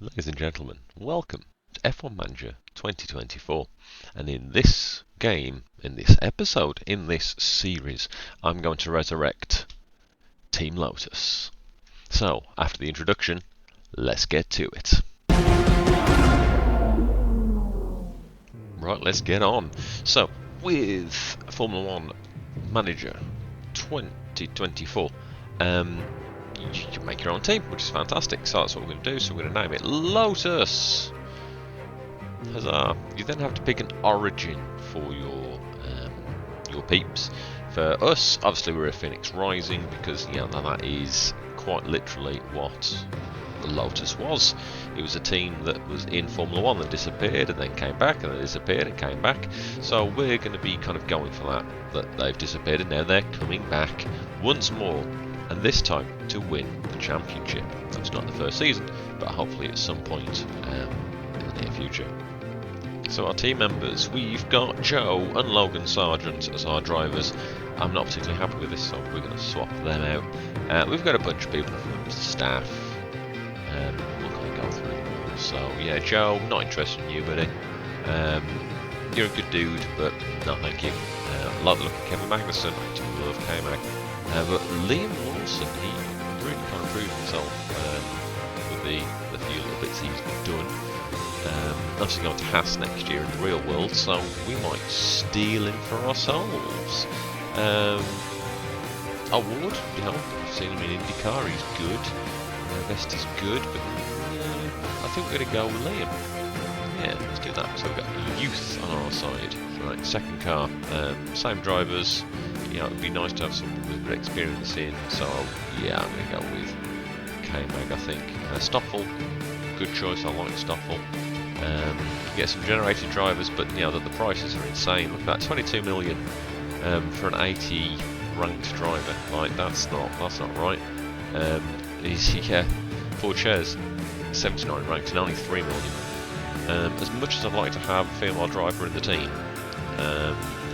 Ladies and gentlemen, welcome to F1 Manager 2024. And in this game, in this episode, in this series, I'm going to resurrect Team Lotus. So, after the introduction, let's get to it. Right, let's get on. So, with Formula 1 Manager 2024, you can make your own team, which is fantastic. So that's what we're going to do. So we're going to name it Lotus. Huzzah! You then have to pick an origin for your peeps. For us, obviously we're a Phoenix Rising because that is quite literally what the Lotus was. It was a team that was in Formula 1 that disappeared and then came back, and then disappeared and came back. So we're going to be kind of going for that they've disappeared and now they're coming back once more. And this time to win the championship. That's not the first season, but hopefully at some point in the near future. So our team members, we've got Joe and Logan Sargent as our drivers. I'm not particularly happy with this, so we're going to swap them out. We've got a bunch of people from staff. We're going to go through them all. So yeah, Joe, not interested in you, buddy. You're a good dude, but no thank you. I like the look of Kevin Magnussen. I do love K-Mag. But Liam Lawson, he really kind of proved himself with the few little bits he's done. Obviously going to Haas next year in the real world, so we might steal him for ourselves. Award, I've seen him in IndyCar, he's good. Vest is good, but I think we're going to go with Liam. Yeah, let's do that. So we've got youth on our side. Right, second car, same drivers. It would be nice to have someone with experience in, so yeah, I'm going to go with K-Mag, I think. Stoffel, good choice, I like Stoffel. Get some generated drivers, but the prices are insane. Look at that, 22 million for an 80 ranked driver. Like, that's not right. Ford shares 79 ranked and only 3 million. As much as I'd like to have a female driver in the team,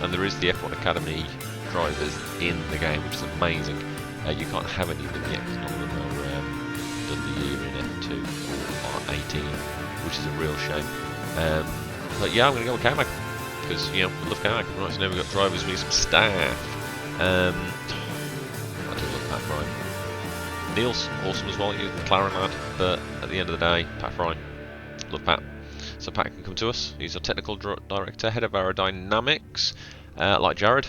and there is the F1 Academy drivers in the game, which is amazing. You can't have any of them yet because none of them are done the year in F2 or 18, which is a real shame. But yeah, I'm going to go with K-Mag because we love K-Mag. Right, so now we've got drivers, we need some staff. I do love Pat Fry. Neil's awesome as well, he's a McLaren lad, but at the end of the day, Pat Fry, love Pat. So Pat can come to us. He's our technical director, head of aerodynamics, like Jared.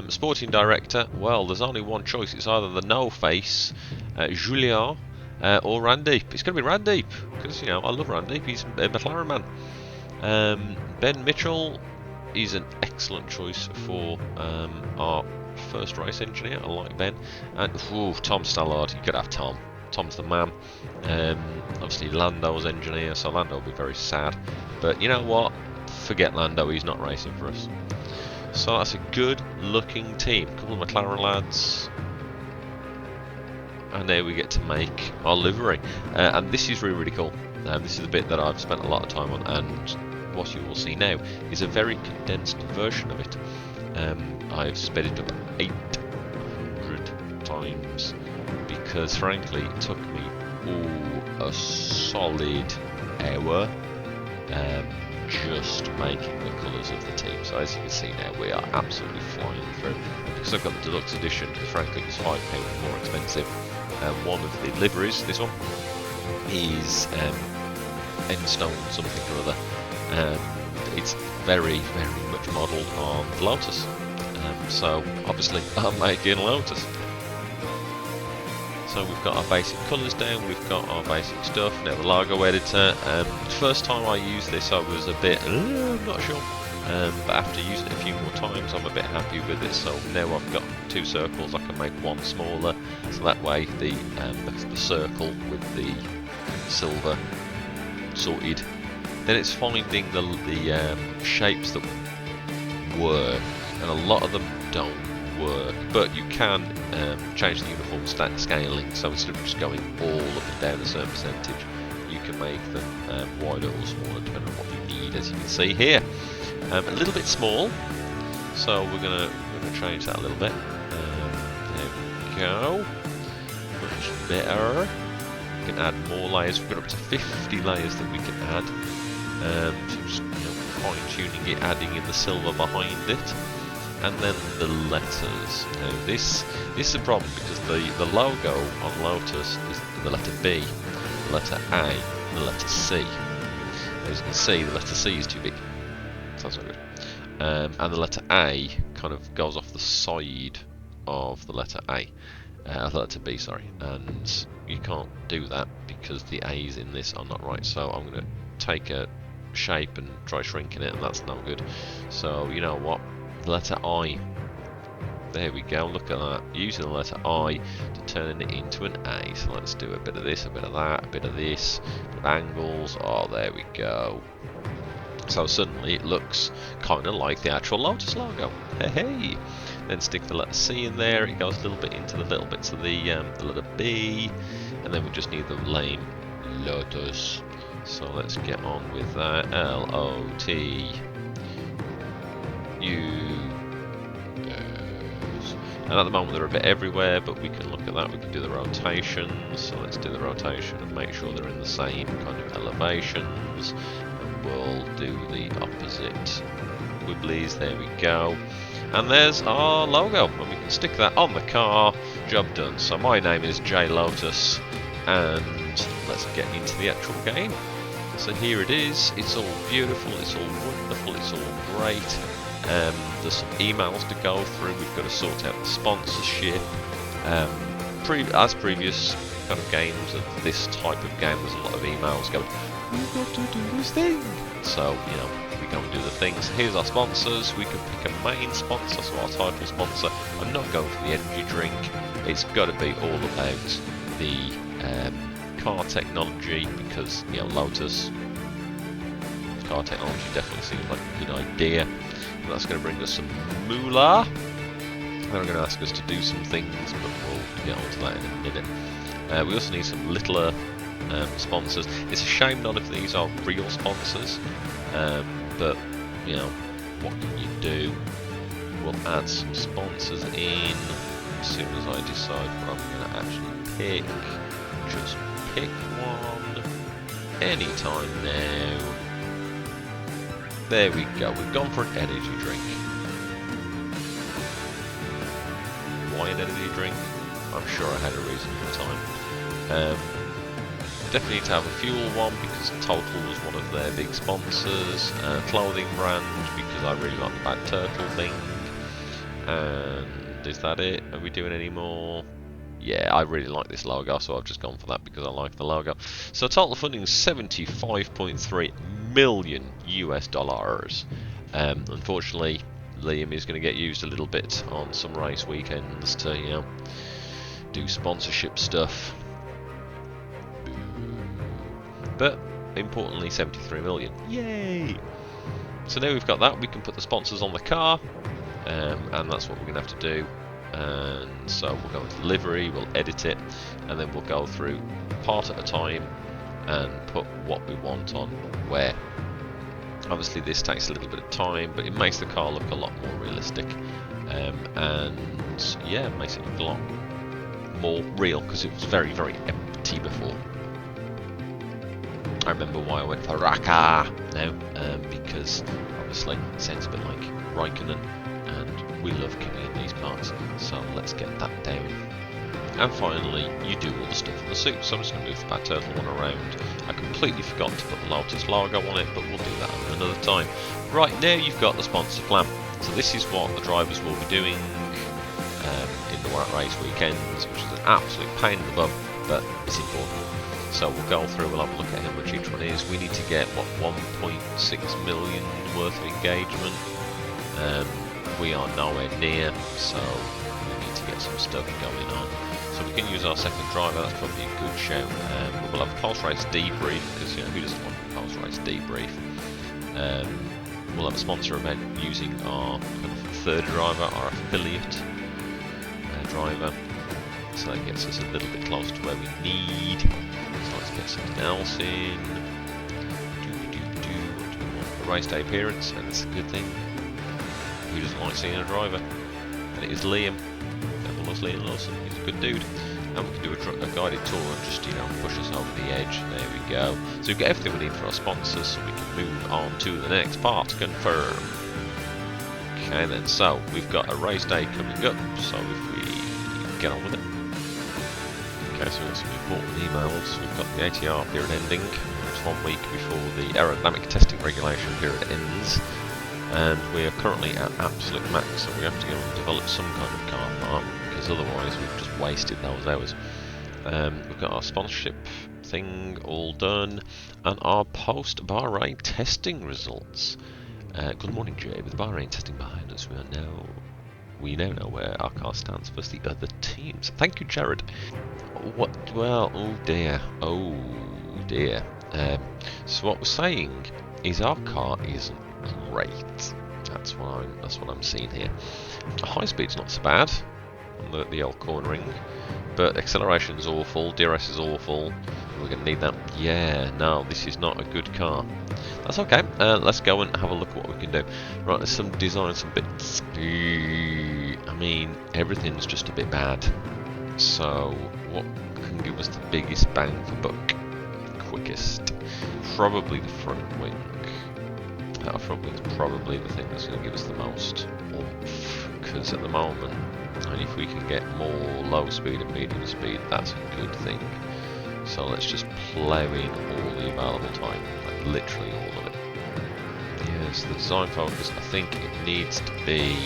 Sporting director, well, there's only one choice. It's either the no-face, Julien, or Randeep. It's going to be Randeep, because, I love Randeep. He's a McLaren man. Ben Mitchell, he's an excellent choice for our first race engineer. I like Ben. And, Tom Stallard, you could have Tom. Tom's the man. Obviously, Lando's engineer, so Lando will be very sad. But you know what? Forget Lando, he's not racing for us. So that's a good looking team. A couple of McLaren lads. And there we get to make our livery. And this is really, really cool. This is the bit that I've spent a lot of time on, and what you will see now is a very condensed version of it. I've sped it up 800 times because frankly it took me a solid hour just making the colours of the team. So as you can see now, we are absolutely flying through. And because I've got the deluxe edition, frankly it's £5 more expensive. One of the liveries, this one, is Endstone something or other. It's very, very much modelled on the Lotus. So obviously I'm making Lotus. So we've got our basic colours down, we've got our basic stuff, now the logo editor. First time I used this I was a bit, not sure, but after using it a few more times I'm a bit happy with it. So now I've got 2 circles, I can make one smaller, so that way the circle with the silver sorted. Then it's finding the shapes that work, and a lot of them don't work, but you can change the uniform scaling, so instead of just going all up and down a certain percentage, you can make them wider or smaller depending on what you need, as you can see here. A little bit small, so we're gonna change that a little bit. There we go, much better. can add more layers. We've got up to 50 layers that we can add. So just fine-tuning it, adding in the silver behind it. And then the letters. Now this is a problem because the logo on Lotus is the letter B, the letter A, and the letter C. As you can see, the letter C is too big. Sounds not good. And the letter A kind of goes off the side of the letter A. The letter B, sorry. And you can't do that because the A's in this are not right. So I'm going to take a shape and try shrinking it, and that's no good. So you know what? The letter I. There we go. Look at that. Using the letter I to turn it into an A. So let's do a bit of this, a bit of that, a bit of this, a bit of angles. Oh, there we go. So suddenly it looks kind of like the actual Lotus logo. Hey! Then stick the letter C in there. It goes a little bit into the little bits of the letter B, and then we just need the lame Lotus. So let's get on with that. L-O-T-U-S. And at the moment they're a bit everywhere, but we can look at that. We can do the rotations. So let's do the rotation and make sure they're in the same kind of elevations. And we'll do the opposite wibblies. There we go. And there's our logo. And we can stick that on the car. Job done. So my name is J Lotus. And let's get into the actual game. So here it is. It's all beautiful. It's all wonderful. It's all great. There's some emails to go through. We've got to sort out the sponsorship. As previous kind of games of this type of game, there's a lot of emails going, we've got to do this thing. So, you know, we go and do the things. Here's our sponsors. We can pick a main sponsor, so our title sponsor. I'm not going for the energy drink. It's got to be all about the car technology, because, you know, Lotus car technology definitely seems like a good idea. That's going to bring us some moolah. They're going to ask us to do some things, but we'll get onto that in a minute. We also need some littler sponsors. It's a shame none of these are real sponsors, but you know, what can you do? We'll add some sponsors in as soon as I decide what I'm going to actually pick. Just pick one anytime now. There we go, we've gone for an energy drink. Why an energy drink? I'm sure I had a reason at the time. Definitely need to have a fuel one because Total was one of their big sponsors. Clothing brand because I really like the Bad Turtle thing. And is that it? Are we doing any more? Yeah, I really like this logo, so I've just gone for that because I like the logo. So total funding is $75.3 million US. Unfortunately, Liam is going to get used a little bit on some race weekends to, you know, do sponsorship stuff. But importantly, 73 million. Yay! So now we've got that, we can put the sponsors on the car, and that's what we're going to have to do. And so we'll go into livery, we'll edit it, and then we'll go through part at a time and put what we want on where. Obviously this takes a little bit of time, but it makes the car look a lot more realistic, and yeah, it makes it look a lot more real because it was very, very empty before. I remember why I went for Raka now, because obviously it sounds a bit like Raikkonen, and we love Kimi in these parts, so let's get that down. And finally, you do all the stuff on the suit, so I'm just going to move the Bad Turtle one around. I completely forgot to put the Lotus logo on it, but we'll do that another time. Right, now you've got the sponsor plan. So this is what the drivers will be doing in the white race weekends, which is an absolute pain in the bum, but it's important. So we'll go through, we'll have a look at how much each one is. We need to get, what, 1.6 million worth of engagement. We are nowhere near, so we need to get some stuff going on. So we can use our second driver, that's probably a good shout. We'll have a pulse race debrief, because, you know, who doesn't want a pulse race debrief? We'll have a sponsor event using our kind of third driver, our affiliate driver. So that gets us a little bit closer to where we need. So let's get something else in. What do we want? A race day appearance, and it's a good thing. Who doesn't like seeing a driver? And it is Liam. Everyone loves Liam Lawson, he's a good dude. And and we can do a guided tour and just, you know, push us over the edge. There we go. So we've got everything we need for our sponsors, so we can move on to the next part. Confirm. Okay then, so we've got a race day coming up, so if we get on with it. Okay, so we've got some important emails. We've got the ATR period ending. It's 1 week before the aerodynamic testing regulation period ends. And we are currently at absolute max, so we have to go and develop some kind of car part, because otherwise we've just wasted those hours. We've got our sponsorship thing all done, and our post-Bahrain testing results. Good morning, Jay. With Bahrain testing behind us, we now know where our car stands versus the other teams. Thank you, Jared. What? Well, oh dear. So what we're saying is our car isn't great. That's what I'm seeing here. High speed's not so bad on the old cornering, but acceleration's awful, DRS is awful. We're going to need that. Yeah, no, this is not a good car. That's okay. Let's go and have a look at what we can do. Right, there's some design, some bits. I mean, everything's just a bit bad. So, what can give us the biggest bang for buck? Quickest? Probably the front wing. That front wing's probably the thing that's going to give us the most oomph. Because at the moment, and if we can get more low speed and medium speed, that's a good thing. So let's just plow in all the available time, like literally all of it. Yes, the design focus, I think it needs to be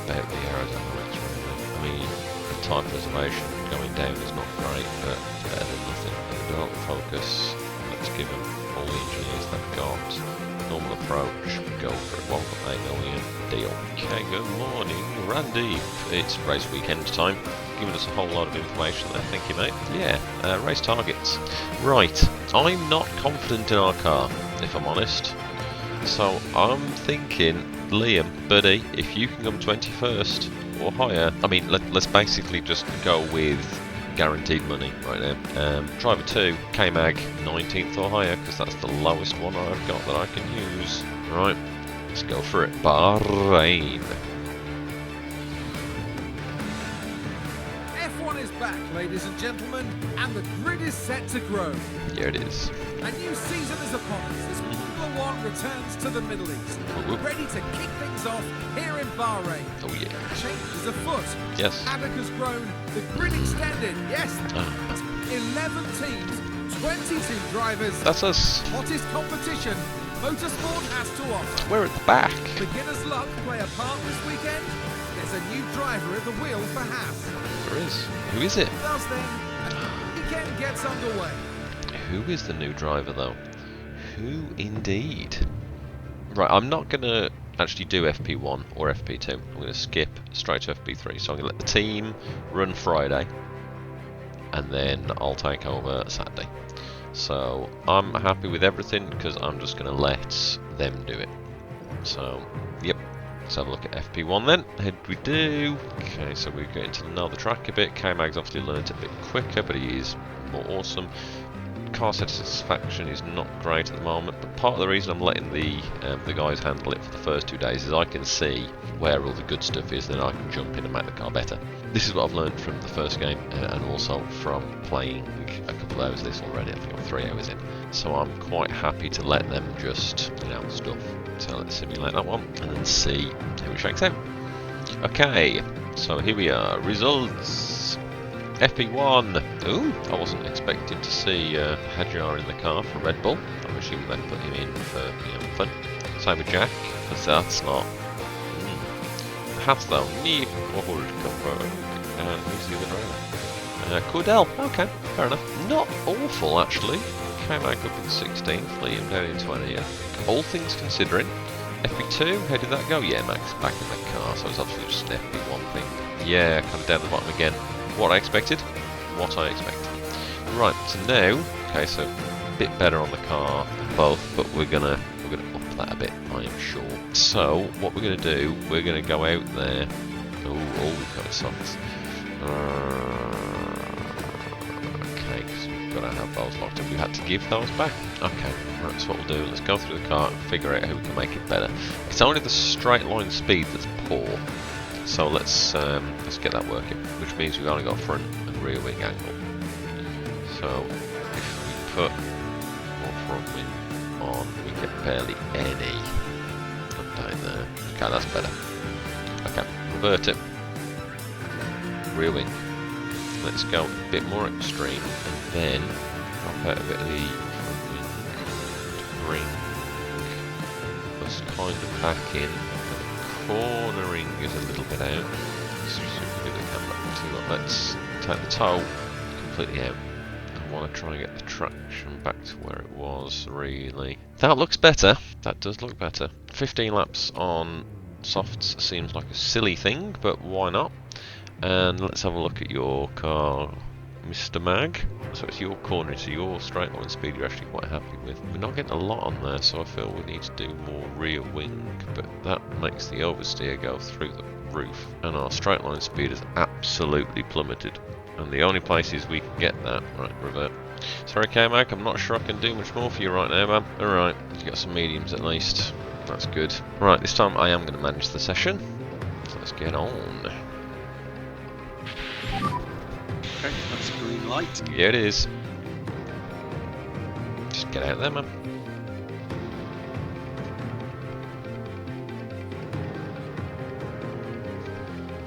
about the aerodynamics really. I mean, the type preservation going down is not great, but it's better than nothing. The development focus, let's give them all the engineers they've got. Normal approach, go for it, 1.8 million, deal. Okay, good morning, Randy. It's race weekend time. Giving us a whole lot of information there, thank you mate. Yeah, race targets. Right, I'm not confident in our car, if I'm honest. So I'm thinking, Liam, buddy, if you can come 21st or higher, I mean, let's basically just go with guaranteed money right now. Driver 2, K-Mag, 19th or higher, because that's the lowest one I've got that I can use. Right, let's go for it. Bahrain. F1 is back, ladies and gentlemen, and the grid is set to grow. Here it is. A new season is upon us as Formula One returns to the Middle East. Ready to kick things off here in Bahrain. Oh yeah. Changes afoot. Yes. Paddock has grown, the grid extended. Yes. 11 teams, 22 drivers. That's us. Hottest competition motorsport has to offer. We're at the back. Beginner's luck play a part this weekend. There's a new driver at the wheel for Haas. There is. Who is it? Thus then, the weekend gets underway. Who is the new driver though? Who indeed? Right, I'm not going to actually do FP1 or FP2. I'm going to skip straight to FP3. So I'm going to let the team run Friday, and then I'll take over Saturday. So I'm happy with everything because I'm just going to let them do it. So, yep. Let's have a look at FP1 then. How did we do? Okay, so we're getting to know the track a bit. K-Mag's obviously learned a bit quicker, but he is more awesome. Car satisfaction is not great at the moment, but part of the reason I'm letting the guys handle it for the first 2 days is I can see where all the good stuff is, then I can jump in and make the car better. This is what I've learned from the first game, and also from playing a couple of hours of this already. I think I'm 3 hours in, so I'm quite happy to let them just, you know, stuff. So let's simulate that one and then see how it shakes out. Okay, so here we are. Results. FP1. Ooh, I wasn't expecting to see Hadjar in the car for Red Bull. I'm assuming they put him in for, you know, fun. Same with Jack, because that's not. Haas though. Who's the other driver? Cordell. Okay, fair enough. Not awful actually. Came back up in 16th, Liam down in 20th. All things considering. FP2, how did that go? Yeah, Max back in the car, so it's obviously just an FP1 thing. Yeah, kind of down the bottom again. What I expected. Right, so now, okay, so a bit better on the car, both, but we're gonna up that a bit, I am sure. So what we're gonna do, we're gonna go out there. Oh, we've got a softs. Okay, because we've got to have those locked up. We had to give those back. Okay, right, so what we'll do, let's go through the car and figure out how we can make it better. It's only the straight line speed that's poor. So let's get that working, which means we've only got front and rear wing angle. So if we put more front wing on, we get barely any up down there. Okay, that's better. Okay, revert it. Rear wing. Let's go a bit more extreme, and then drop out a bit of the front wing and bring us kind of back in. The cornering is a little bit out. Let's see if we can do the camera too long. Let's take the toe completely out. I want to try and get the traction back to where it was, really. That looks better. That does look better. 15 laps on softs seems like a silly thing, but why not? And let's have a look at your car, Mr. Mag. So it's your corner, so your straight line speed you're actually quite happy with. We're not getting a lot on there, so I feel we need to do more rear wing, but that makes the oversteer go through the roof. And our straight line speed has absolutely plummeted. And the only places we can get that, right, revert. Sorry K-Mag, I'm not sure I can do much more for you right now, man. Alright, you got some mediums at least. That's good. Right, this time I am going to manage the session. So let's get on. Okay, that's a green light. Yeah, it is. Just get out there, man.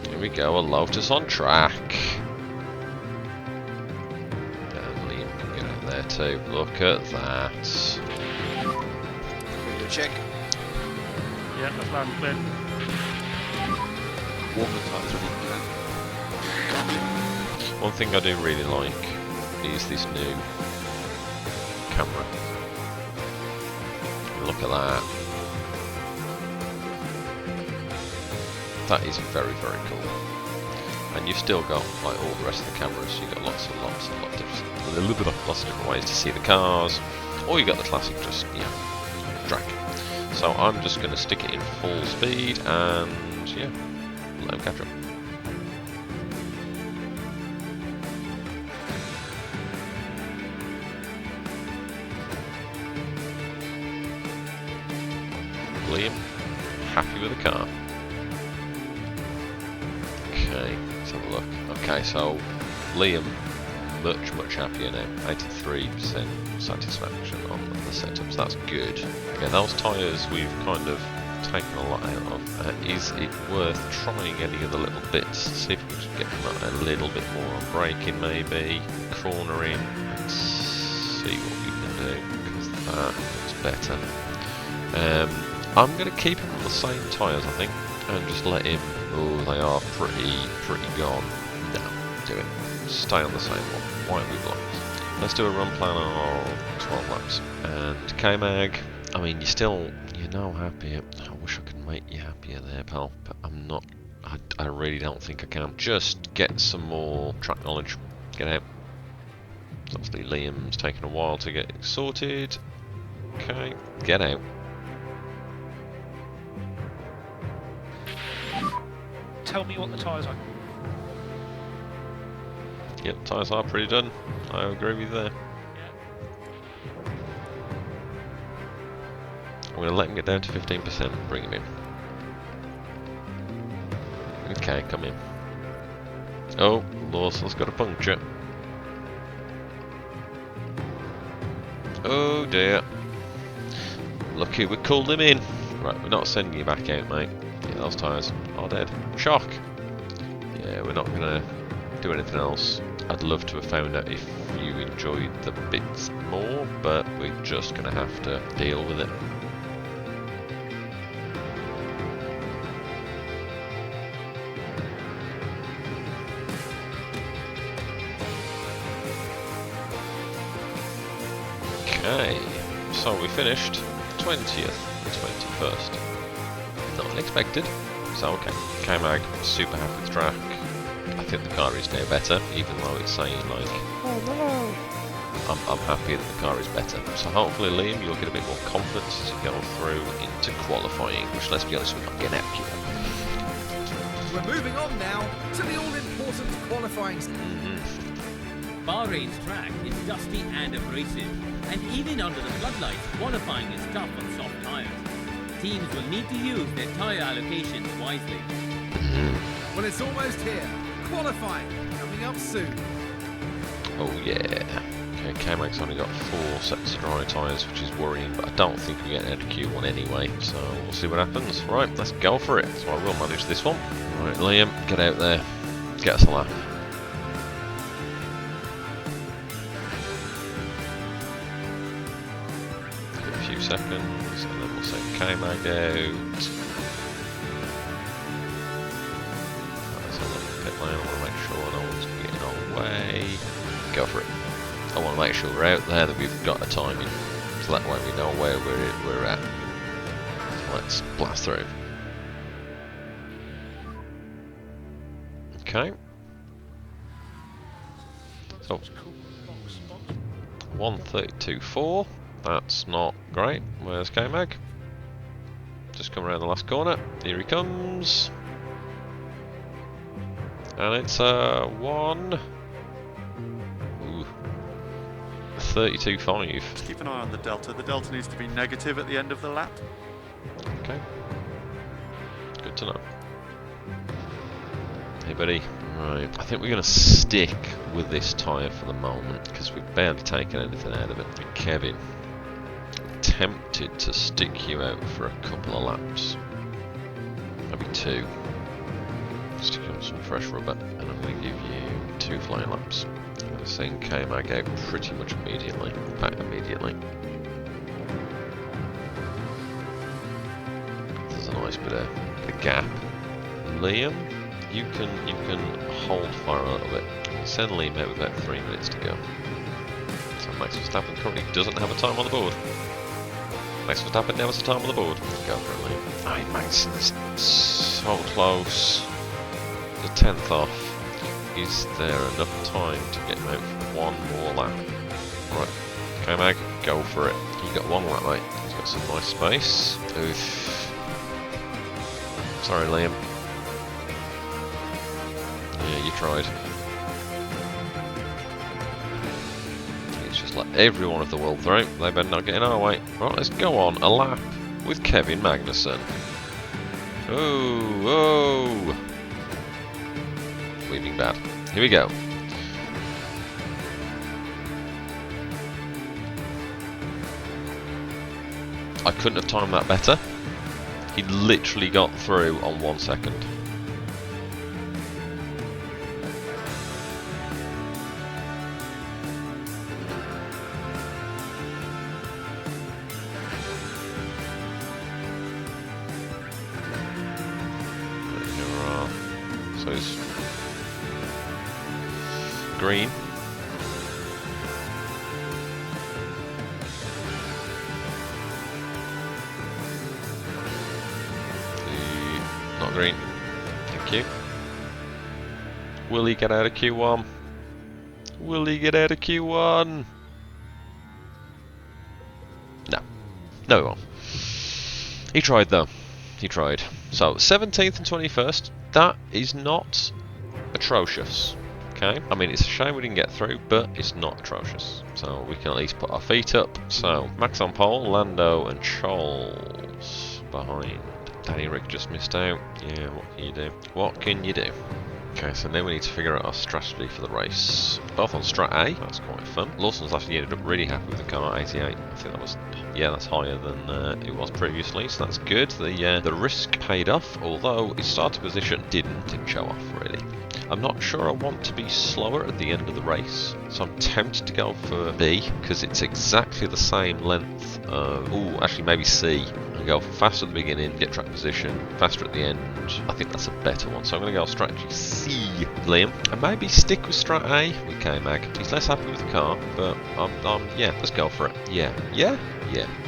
Here we go, a Lotus on track. And Liam can get out there too. Look at that. Radio check. Yeah, that's loud and clear. One more time, One thing I do really like is this new camera. Look at that. That is very, very cool. And you've still got like all the rest of the cameras. You've got lots of different ways to see the cars. Or you got the classic, just drag. So I'm just going to stick it in full speed and yeah, let him catch up. Liam, happy with the car. Okay, let's have a look. Okay, so Liam, much happier now. 83% satisfaction on the setups. That's good. Okay, those tyres we've kind of taken a lot out of. Is it worth trying any of the little bits? See if we can get a little bit more on braking, maybe cornering. Let's see what we can do because that looks better. I'm going to keep him on the same tyres, I think, and just let him. Oh, they are pretty gone. No, do it. Stay on the same one. Why are we blocked? Let's do a run plan of 12 laps. And K-Mag, I mean, you're now happy. I wish I could make you happier there, pal, but I'm not. I really don't think I can. Just get some more track knowledge. Get out. Obviously, Liam's taken a while to get it sorted. Okay, get out. Tell me what the tyres are. Yep, tyres are pretty done. I agree with you there. Yeah. I'm going to let him get down to 15% and bring him in. Okay, come in. Oh, Lawson's got a puncture. Oh dear. Lucky we called him in. Right, we're not sending you back out, mate. Yeah, those tyres are dead. Shock! Yeah, we're not going to do anything else. I'd love to have found out if you enjoyed the bits more, but we're just going to have to deal with it. Okay, so we finished 20th and 21st. Not unexpected, so okay. K-Mag, super happy with the track. I think the car is now better, even though it's saying like, oh no. I'm happy that the car is better. So hopefully, Liam, you'll get a bit more confidence as you go through into qualifying, which, let's be honest, we're not getting accurate. We're moving on now to the all-important qualifying. Bahrain's track is dusty and abrasive, and even under the floodlights, qualifying is tough on soft tyres. Teams will need to use their tyre allocations wisely. Well, it's almost here. Qualifying coming up soon. Oh yeah. Okay, K-Mag's only got 4 sets of dry tyres, which is worrying, but I don't think we're getting out of Q1 anyway, so we'll see what happens. Right, let's go for it. So I will manage this one. Right, Liam, get out there. Get us a lap. Give it a few seconds, and then we'll send K-Mag out. Let's have a look at the pit lane. I want to make sure no one's getting our way. Go for it. I want to make sure we're out there, that we've got a timing, so that way we know where we're at. So let's blast through. Okay. So 1:32.4. That's not great. Where's K-Mag? Just come around the last corner. Here he comes. And it's 1:32.5. Just keep an eye on the delta. The delta needs to be negative at the end of the lap. Okay. Good to know. Hey buddy. Right, I think we're going to stick with this tyre for the moment, because we've barely taken anything out of it. Kevin, I'm tempted to stick you out for a couple of laps. Maybe 2. Stick you on some fresh rubber, and I'm going to give you 2 flying laps. I'm going to send K-Mag out pretty much immediately. In fact, immediately. There's a nice bit of gap. Liam, you can hold fire a little bit. Send Liam out with about 3 minutes to go. So Max Verstappen currently doesn't have a time on the board. Max Verstappen now has a time on the board. Go for it, Liam. Oh, Max is so close. The 10th off. Is there enough time to get him out for 1 more lap? Right, K-Mag, go for it. You got 1 lap, mate. He's got some nice space. Oof. Sorry, Liam. Yeah, you tried. Let's just let everyone of the world through. They better not get in our way. Right, let's go on a lap with Kevin Magnussen. Oh, oh. Weaving bad. Here we go. I couldn't have timed that better. He literally got through on 1 second. So it's green. Not green. Thank you. Will he get out of Q1? Will he get out of Q1? No. No, he won't. He tried though. He tried. So 17th and 21st. That is not atrocious. Okay. I mean, it's a shame we didn't get through, but it's not atrocious. So we can at least put our feet up. So Max on pole, Lando and Charles behind. Danny Rick just missed out. Yeah, what can you do? What can you do? Okay, so now we need to figure out our strategy for the race. Both on Strat A, that's quite fun. Lawson's actually ended up really happy with the car, 88. I think that was, yeah, that's higher than it was previously, so that's good. The risk paid off, although his starting position didn't show off really. I'm not sure I want to be slower at the end of the race, so I'm tempted to go for B, because it's exactly the same length of, ooh, actually maybe C. And go faster at the beginning, get track position, faster at the end. I think that's a better one, so I'm going to go strategy C, Liam, and maybe stick with strat A with K-Mag. He's less happy with the car, but yeah, let's go for it. Yeah,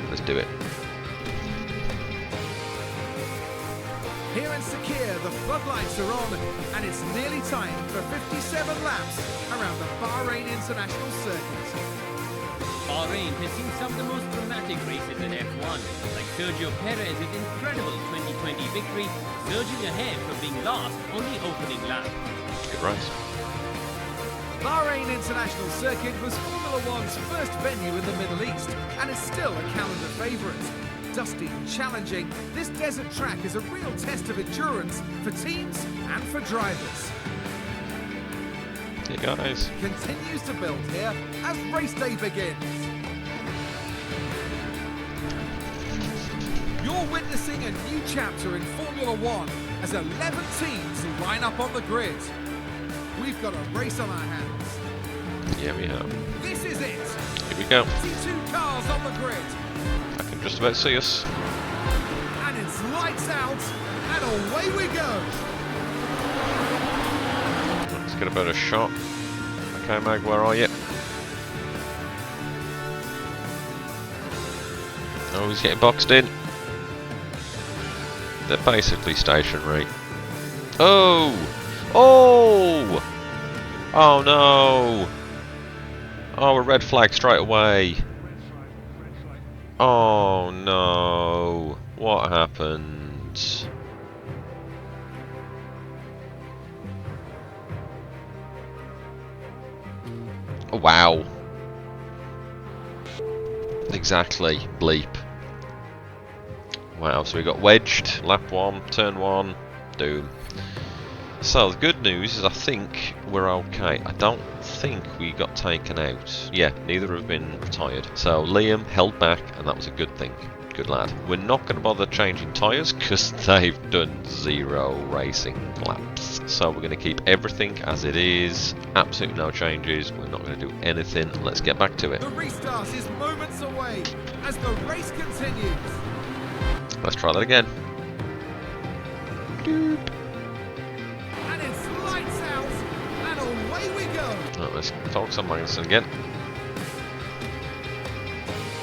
let's do it. Here in Sakir, the floodlights are on, and it's nearly time for 57 laps around the Bahrain International Circuit. Bahrain has seen some of the most dramatic races in F1, like Sergio Perez's incredible 2020 victory, surging ahead from being last on the opening lap. Good race. Bahrain International Circuit was Formula One's first venue in the Middle East, and is still a calendar favourite. Dusty and challenging, this desert track is a real test of endurance for teams and for drivers. Hey guys. Continues to build here as race day begins. You're witnessing a new chapter in Formula One as 11 teams line up on the grid. We've got a race on our hands. Yeah, we have. This is it. Here we go. 22 cars on the grid. I can just about see us. And it's lights out, and away we go. Let's get a better shot. Okay, Mag, where are you? Oh, he's getting boxed in. They're basically stationary. Oh! Oh! Oh no! Oh, a red flag straight away. Oh no! What happened? Oh, wow. Exactly. Bleep. Wow, so we got wedged, lap 1, turn 1, doom. So the good news is I think we're okay. I don't think we got taken out. Yeah, neither have been retired. So Liam held back and that was a good thing. Good lad. We're not going to bother changing tyres because they've done 0 racing laps. So we're going to keep everything as it is. Absolutely no changes. We're not going to do anything. Let's get back to it. The restart is moments away as the race continues. Let's try that again. Doop. And it's lights out, and away we go. Right, let's focus on Magnussen again.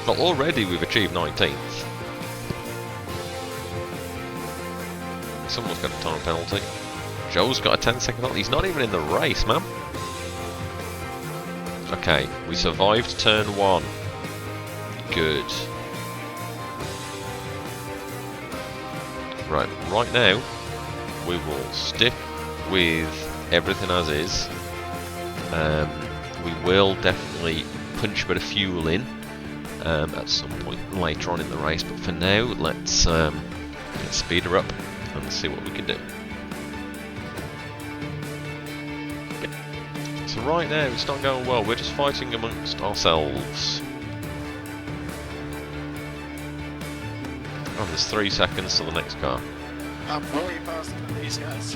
But already we've achieved 19th. Someone's got a time penalty. Joe's got a 10-second penalty. He's not even in the race, man. Okay, we survived turn 1. Good. Right now, we will stick with everything as is. We will definitely punch a bit of fuel in at some point later on in the race, but for now, let's speed her up and see what we can do. So right now, it's not going well. We're just fighting amongst ourselves. Oh, there's 3 seconds to the next car. I'm way faster than these guys.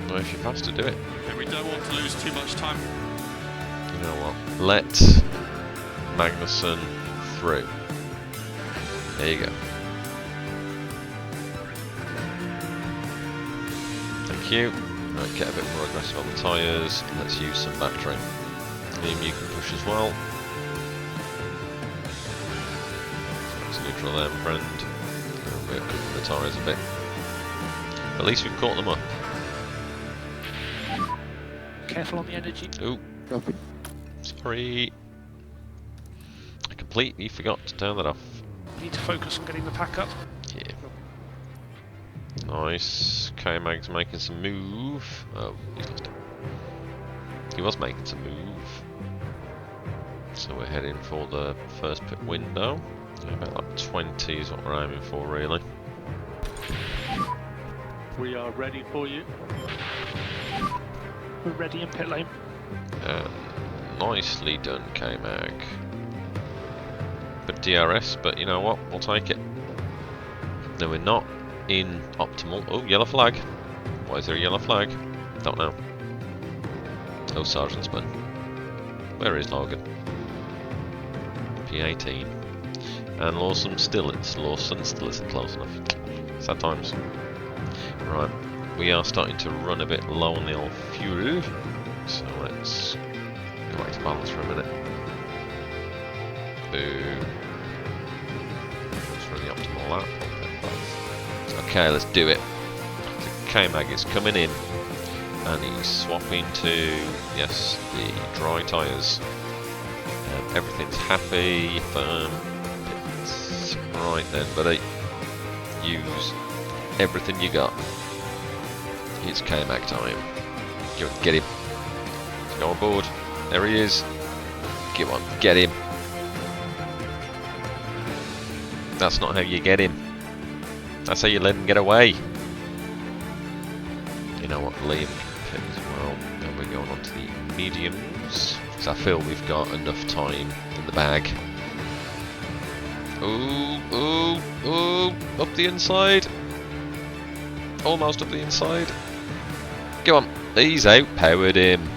Well, if you're fast to do it. Yeah, we don't want to lose too much time. You know what? Let Magnussen through. There you go. Thank you. Right, get a bit more aggressive on the tyres. Let's use some battery. Liam, you can push as well. Let's neutral there, my friend. We're cooking the tyres a bit. At least we've caught them up. Careful on the energy. Ooh. Sorry. I completely forgot to turn that off. Need to focus on getting the pack up. Yeah. Nice. K-Mag's making some move. Oh, he's lost it. He was making some move. So we're heading for the first pit window. Yeah, about like 20 is what we're aiming for, really. We are ready for you. We're ready in pit lane. Nicely done, K-Mag. But DRS, but you know what? We'll take it. No, we're not in optimal. Oh, yellow flag. Why is there a yellow flag? Don't know. Oh, Sergeant's been. Where is Logan? P18. And Lawson still isn't close enough. Sad times. Right, we are starting to run a bit low on the old fuel, so let's go back to balance for a minute. Boom. Let's run the optimal lap. Okay, let's do it. So K-Mag is coming in, and he's swapping to, yes, the dry tyres. Everything's happy, firm. It's right then, buddy. Use everything you got. It's K-Mag time. Get him. Let's go on board. There he is. Come on, get him. That's not how you get him. That's how you let him get away. You know what, Liam can pit as well. And we're going on to the mediums, because I feel we've got enough time in the bag. Ooh, ooh, ooh, up the inside. Almost up the inside. Go on, he's outpowered him.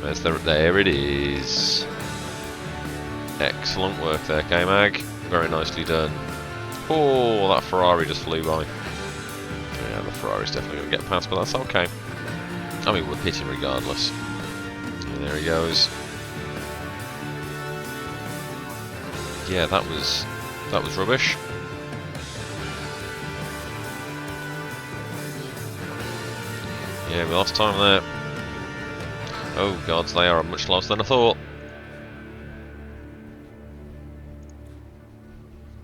There it is. Excellent work there, K-Mag. Very nicely done. Oh, that Ferrari just flew by. Yeah, the Ferrari's definitely going to get past, but that's okay. I mean, we're pitting regardless. And there he goes. Yeah, that was rubbish. Yeah, we lost time there. Oh gods, they are much closer than I thought.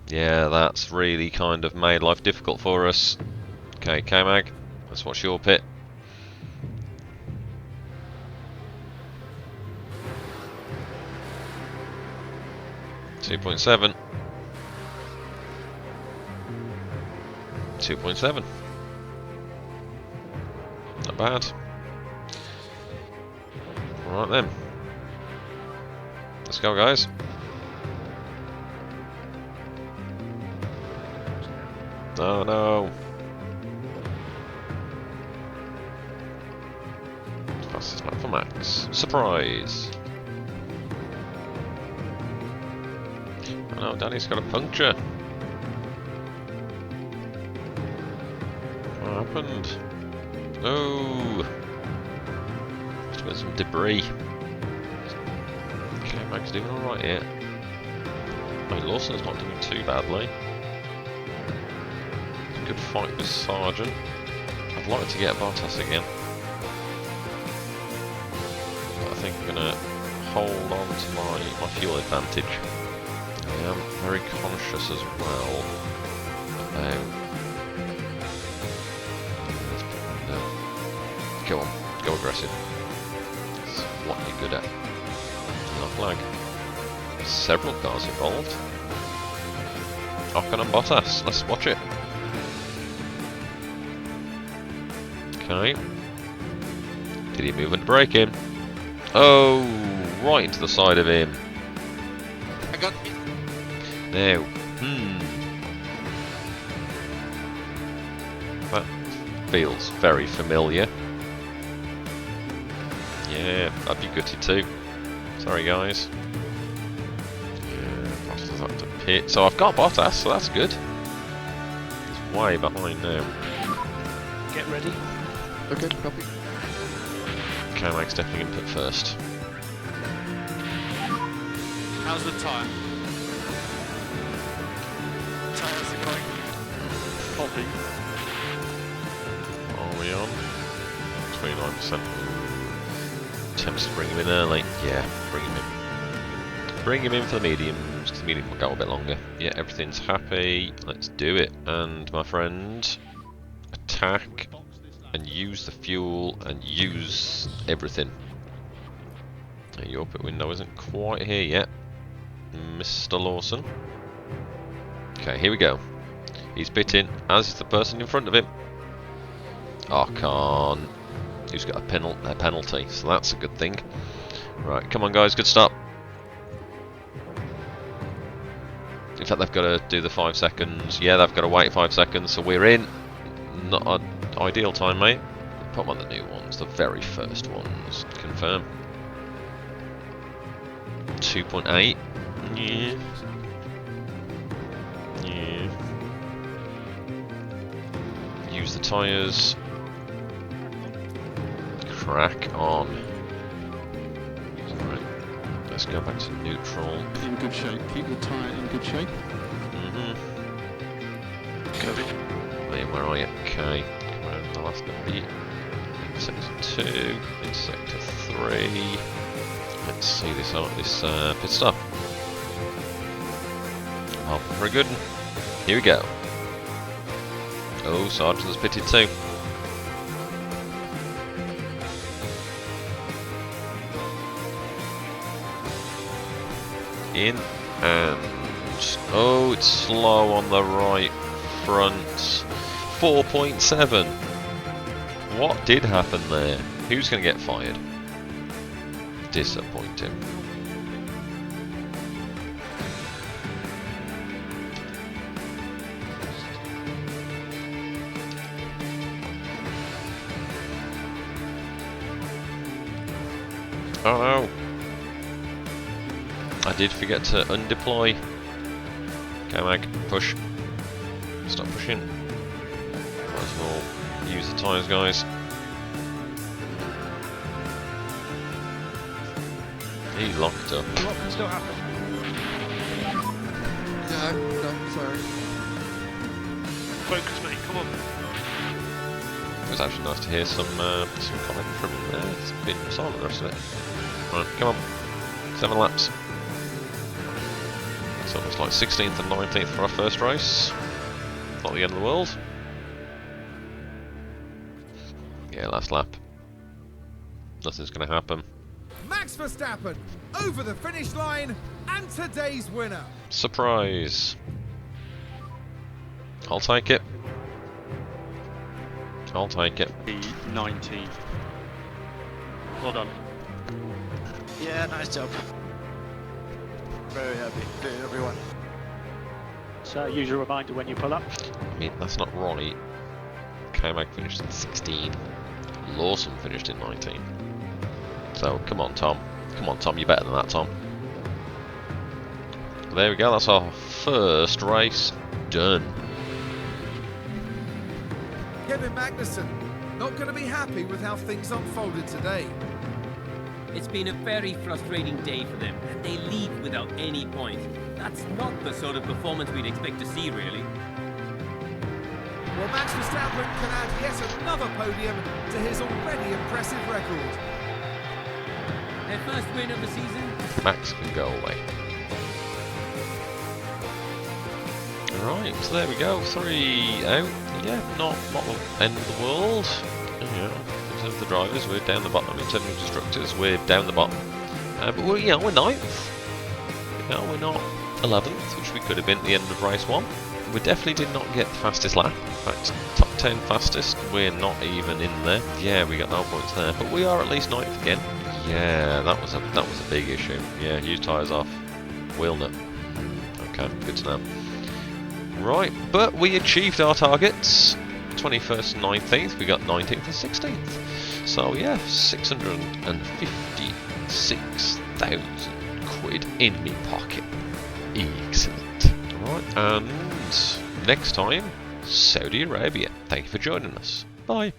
Yeah, that's really kind of made life difficult for us. Okay, K-Mag, let's watch your pit. .7. 2.7. Not bad. Alright then. Let's go, guys. Oh no. Fastest lap for Max. Surprise! Oh no, Danny's got a puncture. What happened? Oh! Must have got some debris. Okay, Max doing alright here. I mean, Lawson's not doing too badly. Good fight with Sargent. I'd like to get Bottas again. But I think I'm going to hold on to my fuel advantage. I am very conscious as well about... Go on, go aggressive. It's what you're good at. Not lag. Several cars involved. Ocon and Bottas, let's watch it. Okay. Did he move and brake him? Oh, right into the side of him. I got hit. Now, that feels very familiar. Yeah, I'd be gutted too. Sorry, guys. Yeah, Bottas up to pit. So I've got Bottas, so that's good. He's way behind now. Get ready. Okay, copy. K-Mag's definitely going to pit first. How's the tyre? Tyres are going. Copy. Are we on? 29%. Attempts to bring him in early. Yeah, bring him in. Bring him in for the mediums, because the medium will go a bit longer. Yeah, everything's happy. Let's do it. And my friend, attack and use the fuel and use everything. Your pit window isn't quite here yet, Mr. Lawson. Okay, here we go. He's pitting, as is the person in front of him. Ocon, who's got a penalty, so that's a good thing. Right, come on guys, good start. In fact, they've got to do the 5 seconds. Yeah, they've got to wait 5 seconds, so we're in. Not an ideal time, mate. Put them on the new ones, the very first ones. Confirm. 2.8. Yeah. Yeah. Use the tyres. Crack on. Right. Let's go back to neutral. In good shape. Keep the tyre in good shape. Copy. Wait, where are you? Okay. Come around the last bit. Into sector 2. Into sector 3. Let's see this out. This pit stop. Oh, very good. Here we go. Oh, Sargent has pitted too. In and oh, it's slow on the right front. 4.7. What did happen there? Who's going to get fired? disappointing. Oh no! I did forget to undeploy. Okay, Mag, push. Stop pushing. Might as well use the tyres, guys. He locked up. What can still happen? Yeah, no, sorry. Focus, mate, come on. It was actually nice to hear some comment from him there. It's been silent the rest of it. Right, come on. 7 laps. It's almost like 16th and 19th for our first race. Not the end of the world. Yeah, last lap. Nothing's going to happen. Max Verstappen over the finish line and today's winner. Surprise. I'll take it. I'll take it. P19. Well done. Yeah, nice job. Very happy for everyone. So, use a reminder when you pull up. I mean, that's not right. K-Mag finished in 16. Lawson finished in 19. So, come on, Tom. Come on, Tom, you're better than that, Tom. There we go, that's our first race done. Kevin Magnussen not going to be happy with how things unfolded today. It's been a very frustrating day for them, and they leave without any points. That's not the sort of performance we'd expect to see, really. Well, Max Verstappen can add yet another podium to his already impressive record. Their first win of the season. Max can go away. Alright, so there we go. 3 out. Yeah, not the end of the world. Yeah, in terms of the drivers, we're down the bottom. In terms of constructors, we're down the bottom. But we're 9th. We're not 11th, which we could have been at the end of race 1. We definitely did not get the fastest lap. In fact, top 10 fastest, we're not even in there. Yeah, we got no points there, but we are at least 9th again. Yeah, that was a big issue. Yeah, use tyres off. Wheel nut. Okay, good to know. Right, but we achieved our targets. 21st and 19th, we got 19th and 16th. So yeah, 656,000 quid in me pocket. Excellent. Right, and next time, Saudi Arabia. Thank you for joining us. Bye.